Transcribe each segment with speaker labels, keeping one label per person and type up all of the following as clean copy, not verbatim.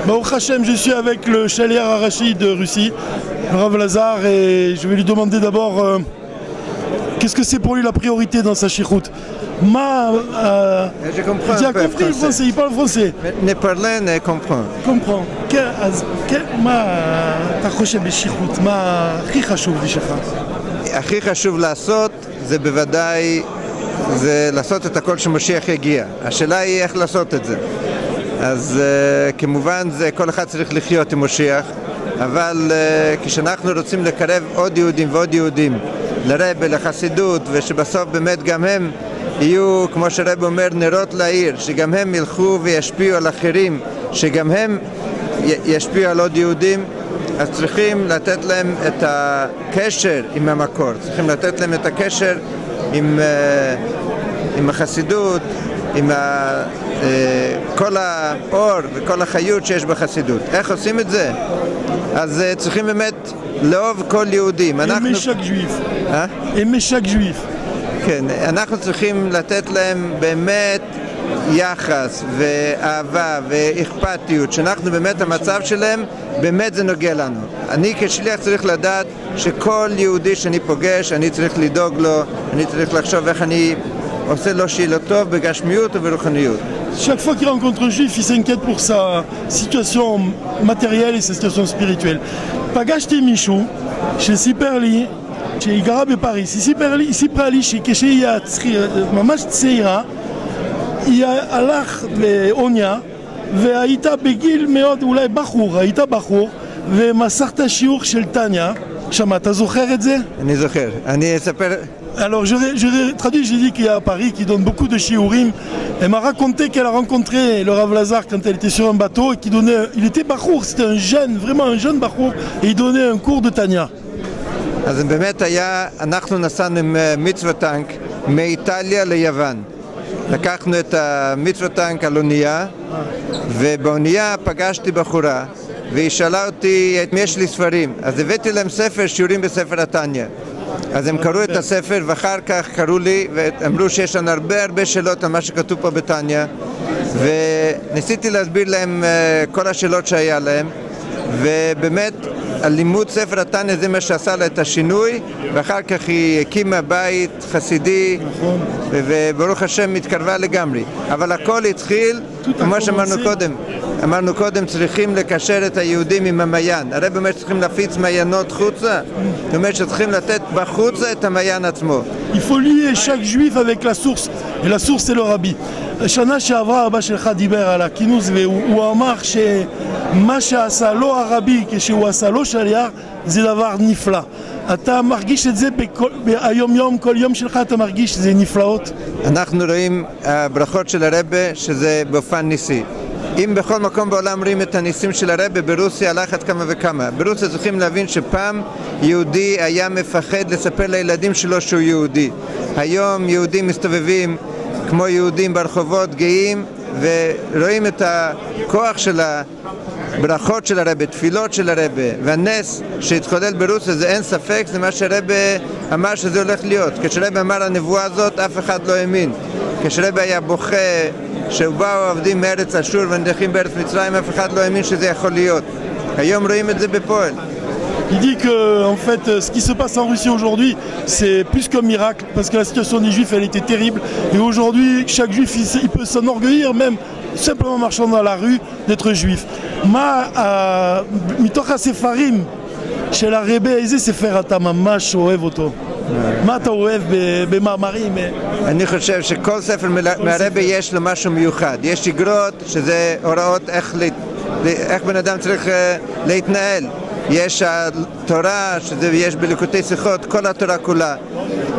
Speaker 1: Au Hachem, je suis avec le Shaliach Arashi de Russie, Rav Lazar, et je vais lui demander d'abord qu'est-ce que c'est pour lui la priorité dans sa shichut.
Speaker 2: Je comprends un peu
Speaker 1: compris le français, il parle français.
Speaker 2: Ne parler, ne comprend.
Speaker 1: comprends. מה אתה חושב בשיחות? מה הכי חשוב בשבילך?
Speaker 2: הכי חשוב לעשות זה בוודאי זה לעשות את הכל שמשיח יגיע. השאלה היא איך לעשות את זה. אז כמובן זה כל אחד צריך לחיות עם משיח, אבל כשאנחנו רוצים לקרב עוד יהודים ועוד יהודים לרבי, לחסידות, ושבסוף באמת גם הם יהיו, כמו שהרבי אומר, נרות לעיר, שגם הם ילכו וישפיעו על אחרים, שגם הם ישפיעו על עוד יהודים, אז צריכים לתת להם את הקשר עם המקור, צריכים לתת להם את הקשר עם החסידות, עם כל האור וכל החיות שיש בחסידות. איך עושים את זה? אז צריכים באמת לאהוב כל יהודים.
Speaker 1: משק ג'ויף.
Speaker 2: כן, אנחנו צריכים לתת להם באמת יחס ואהבה ואכפתיות, שאנחנו באמת המצב שלהם באמת זה נוגע לנו. אני כשליח צריך לדעת שכל יהודי שאני פוגש אני צריך לדאוג לו, אני צריך לחשוב איך אני עושה לו שיהיה לו טוב בגשמיות וברוחניות.
Speaker 1: Chaque fois qu'il rencontre un juif, il s'inquiète pour sa situation matérielle et sa situation spirituelle. פגשתי מישהו שסיפר לי שהיא גרה בפריז, היא סיפרה לי שכשהיא ממש צעירה היא הלך לאוניה והייתה בגיל מאוד, אולי בחור, הייתה בחור ומסרת שיעור של טניה. שמע, אתה זוכר את זה?
Speaker 2: אני זוכר, אני אספר.
Speaker 1: Alors je traduis, j'ai dit qu'il y a à Paris qui donne beaucoup de shiurim. Elle m'a raconté qu'elle a rencontré le Rav Lazar quand elle était sur un bateau et qu'il donnait, il était bachour, c'était un jeune, vraiment un jeune bachour, et il donnait un cours de Tanya.
Speaker 2: אז באמת היה, אנחנו נסענו עם מצווה טנק מאיטליה ליוון. לקחנו את המצווה טנק על אונייה, ובאונייה פגשתי בחורה, והיא שאלה אותי אם יש לי ספרים. אז הבאתי להם ספר, שיעורים בספר התניא. אז הם קראו את הספר ואחר כך קראו לי ואמרו שיש לנו הרבה שאלות על מה שכתוב פה בתניא, וניסיתי להסביר להם כל השאלות שהיה להם, ובאמת הלימוד ספר התניא זה מה שעשה לה את השינוי, ואחר כך היא הקימה בית חסידי וברוך השם התקרבה לגמרי. אבל הכל התחיל כמו שאמרנו קודם, אמרנו קודם צריכים לקשר את היהודים עם המעיין. הרב אומר שצריכים להפיץ מעיינות חוצה, זאת אומרת שצריכים לתת בחוצה את המעיין עצמו.
Speaker 1: Il faut lier chaque juif avec la source, et la source c'est le rabbi. שנה שעברה אבא שלך דיבר על הכינוס והוא אמר שמה שעשה לו הרבי כשהוא עשה לו שליח זה דבר נפלא. אתה מרגיש את זה היום יום, כל יום שלך אתה מרגיש שזה נפלאות?
Speaker 2: אנחנו רואים הברכות של הרבי שזה באופן ניסי. אם בכל מקום בעולם רואים את הניסים של הרבי, ברוסיה הלכת כמה וכמה. ברוסיה צריכים להבין שפעם יהודי היה מפחד לספר לילדים שלו שהוא יהודי. היום יהודים מסתובבים כמו יהודים ברחובות גאים ורואים את הכוח של הברכות של הרבי, תפילות של הרבי, והנס שהתחולל ברוסיה זה אין ספק, זה מה שהרבי אמר שזה הולך להיות. כשהרבי אמר הנבואה הזאת אף אחד לא האמין. כשהרבי היה בוכה שבאו עבדים מארץ אשור ונדחים בארץ מצרים, אף אחד לא האמין שזה יכול להיות. היום רואים את זה בפועל.
Speaker 1: Il dit que en fait, ce qui se passe en Russie aujourd'hui, c'est plus qu'un miracle, parce que la situation des juifs, elle était terrible. Et aujourd'hui, chaque juif, il peut s'enorgueillir, même simplement marchant dans la rue, d'être juif. מתוך הספרים של הרבי, איזה ספר אתה ממש אוהב אותו? מה אתה אוהב במאמרים?
Speaker 2: אני חושב שכל ספר מהרבי יש לו משהו מיוחד. יש אגרות שזה הוראות איך בן אדם צריך להתנהל. יש התורה שיש בליקוטי שיחות, כל התורה כולה,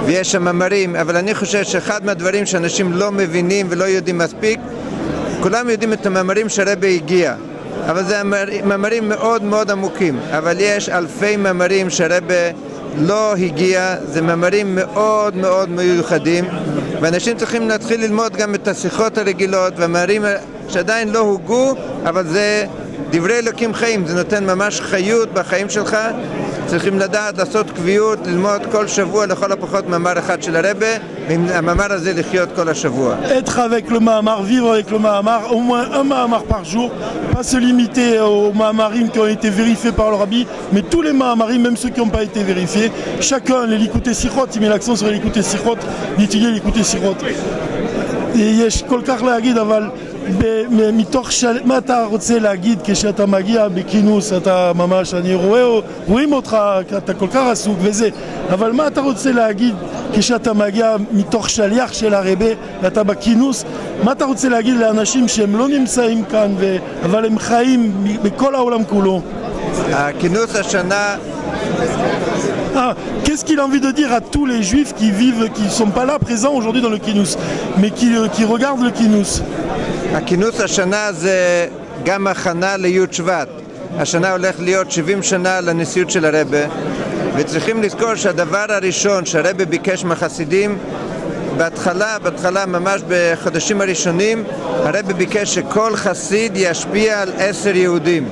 Speaker 2: ויש המאמרים, אבל אני חושב שאחד מהדברים שאנשים לא מבינים ולא יודעים מספיק, כולם יודעים את המאמרים שהרבי הגיע, אבל זה מאמרים מאוד מאוד עמוקים, אבל יש אלפי מאמרים שהרבי לא הגיע, זה מאמרים מאוד מאוד מיוחדים, ואנשים צריכים להתחיל ללמוד גם את השיחות הרגילות והמאמרים שעדיין לא הוגו, אבל זה דברי אלוקים חיים, זה נותן ממש חיות בחיים שלך, צריכים לדעת לעשות קביעות, ללמוד כל שבוע לכל הפחות מאמר אחד של הרבי, ועם המאמר הזה לחיות כל השבוע.
Speaker 1: Être avec le Mahamar, vivre avec le Mahamar, au moins un Mahamar par jour, pas se limiter aux Mahamarim qui ont été vérifiés par le Rabbi, mais tous les Mahamarim, même ceux qui n'ont pas été vérifiés, chacun, les Likutei Sichot, il met l'accent sur les Likutei Sichot, d'étudier les Likutei Sichot. יש כל כך להגיד, אבל מתוך מה אתה רוצה להגיד כשאתה מגיע בכינוס, אתה ממש, רואים אותך, אתה כל כך עסוק וזה, אבל מה אתה רוצה להגיד כשאתה מגיע מתוך שליח של הרבי ואתה בכינוס, מה אתה רוצה להגיד לאנשים שהם לא נמצאים כאן אבל הם חיים בכל העולם כולו?
Speaker 2: הכינוס השנה
Speaker 1: Qu'est-ce qu'il a envie de dire à tous les juifs qui vivent, qui ne sont pas là présents aujourd'hui dans le Kinous, mais qui regardent le Kinous?
Speaker 2: הכינוס השנה זה גם הכנה לי' שבט. השנה הולך להיות 70 שנה לנשיאות של הרבי, וצריכים לזכור שהדבר הראשון שהרבי ביקש מהחסידים, בהתחלה ממש בחודשים הראשונים, הרבי ביקש שכל חסיד ישפיע על 10 יהודים,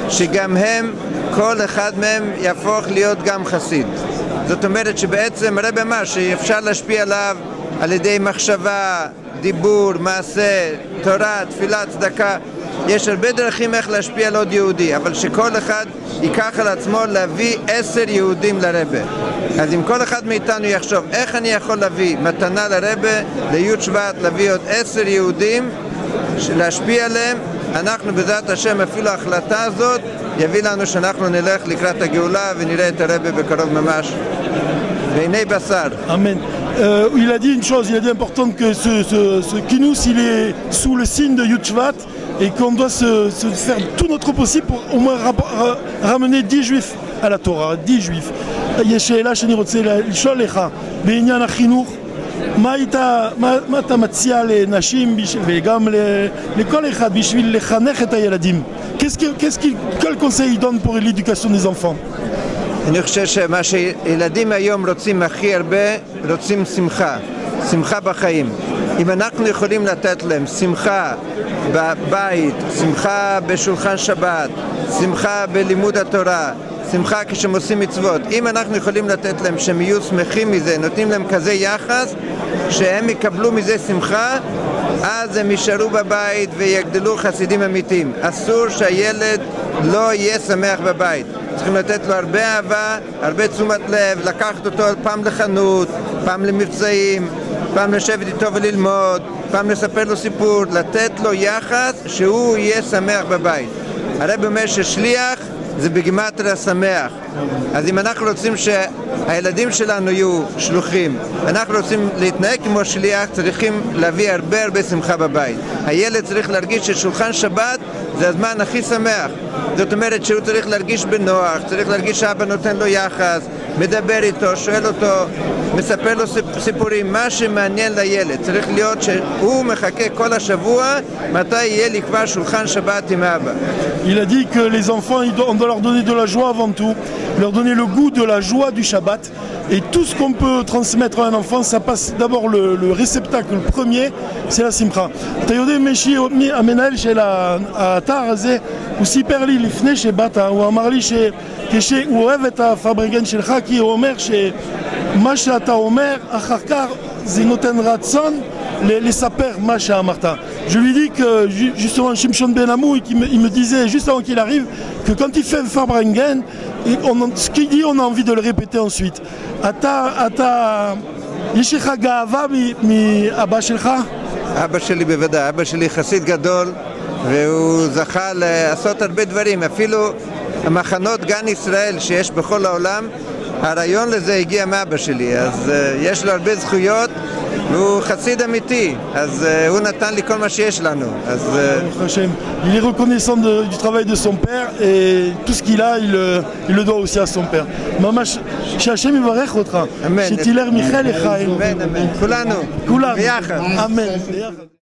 Speaker 2: שגם הם, כל אחד מהם יהפוך להיות גם חסיד. זאת אומרת שבעצם הרבי אמר שאפשר להשפיע עליו על ידי מחשבה, דיבור, מעשה, תורה, תפילה, צדקה. יש הרבה דרכים איך להשפיע על עוד יהודי, אבל שכל אחד ייקח על עצמו להביא 10 יהודים לרבי. אז אם כל אחד מאיתנו יחשוב איך אני יכול להביא מתנה לרבי, לי' שבט, להביא עוד 10 יהודים, להשפיע עליהם, אנחנו בעזרת השם אפילו ההחלטה הזאת יביא לנו שאנחנו נלך לקראת הגאולה ונראה את הרבי בקרוב ממש בעיני בשר.
Speaker 1: אמן. Il a dit une chose, il a dit importante que ce Kinous il est sous le signe de Yud Shvat et qu'on doit se faire tout notre possible pour au moins ramener 10 juifs à la Torah, 10 juifs. יש שאלה שאני רוצה לשאול לך בעניין החינוך, מה אתה מציע לנשים וגם לכל אחד בשביל לחנך את הילדים? Quel conseil il donne pour l'éducation des enfants?
Speaker 2: אני חושב שמה שילדים היום רוצים הכי הרבה, רוצים שמחה, שמחה בחיים. אם אנחנו יכולים לתת להם שמחה בבית, שמחה בשולחן שבת, שמחה בלימוד התורה, שמחה כשהם עושים מצוות, אם אנחנו יכולים לתת להם שהם יהיו שמחים מזה, נותנים להם כזה יחס שהם יקבלו מזה שמחה, אז הם יישארו בבית ויגדלו חסידים אמיתיים. אסור שהילד לא יהיה שמח בבית, צריכים לתת לו הרבה אהבה, הרבה תשומת לב, לקחת אותו פעם לחנות, פעם למבצעים, פעם לשבת איתו וללמוד, פעם לספר לו סיפור, לתת לו יחס שהוא יהיה שמח בבית. הרבי אומר ששליח זה בגימטריה שמח. אז אם אנחנו רוצים שהילדים שלנו יהיו שלוחים, אנחנו רוצים להתנהג כמו שליח, צריכים להביא הרבה שמחה בבית. הילד צריך להרגיש ששולחן שבת זה הזמן הכי שמח. זאת אומרת שהוא צריך להרגיש בנוח, צריך להרגיש שאבא נותן לו יחס, מדבר איתו, שואל אותו, מספר לו סיפורים, מה שמעניין לילד. צריך להיות שהוא מחכה כל השבוע מתי יהיה לי כבר שולחן שבת עם אבא.
Speaker 1: Il a dit que les enfants, on doit leur donner de la joie avant tout, leur donner le goût de la joie du Shabbat. Et tout ce qu'on peut transmettre à un enfant, ça passe d'abord le réceptacle, le premier, c'est la simcha. אתה יודע, המנהל של האתר הזה, הוא סיפר לי לפני שבאת, הוא אמר לי שהוא אוהב את הפברנגן שלך, כי הוא אומר שמה שאתה אומר, אחר כך זה נותן רצון לספר מה שאמרת. Je lui dis que justement Shimshon Ben Amou, il me disait juste avant qu'il arrive que quand il fait un Farbrengen, ce qu'il dit on a envie de le répéter ensuite. יש לך גאווה מאבא שלך?
Speaker 2: אבא שלי בוודאי, אבא שלי חסיד גדול והוא זכה לעשות הרבה דברים, אפילו המחנות גן ישראל שיש בכל העולם, הרעיון לזה הגיע מאבא שלי, אז יש לו הרבה זכויות והוא חסיד אמיתי, אז הוא נתן לי כל מה שיש לנו.
Speaker 1: Il est reconnaissant du travail de son père et tout ce qu'il a, il le doit aussi à son père. ממש, שהשם יברך אותך, שתלך מחייך.
Speaker 2: אמן, אמן. כולנו, ביחד.
Speaker 1: אמן.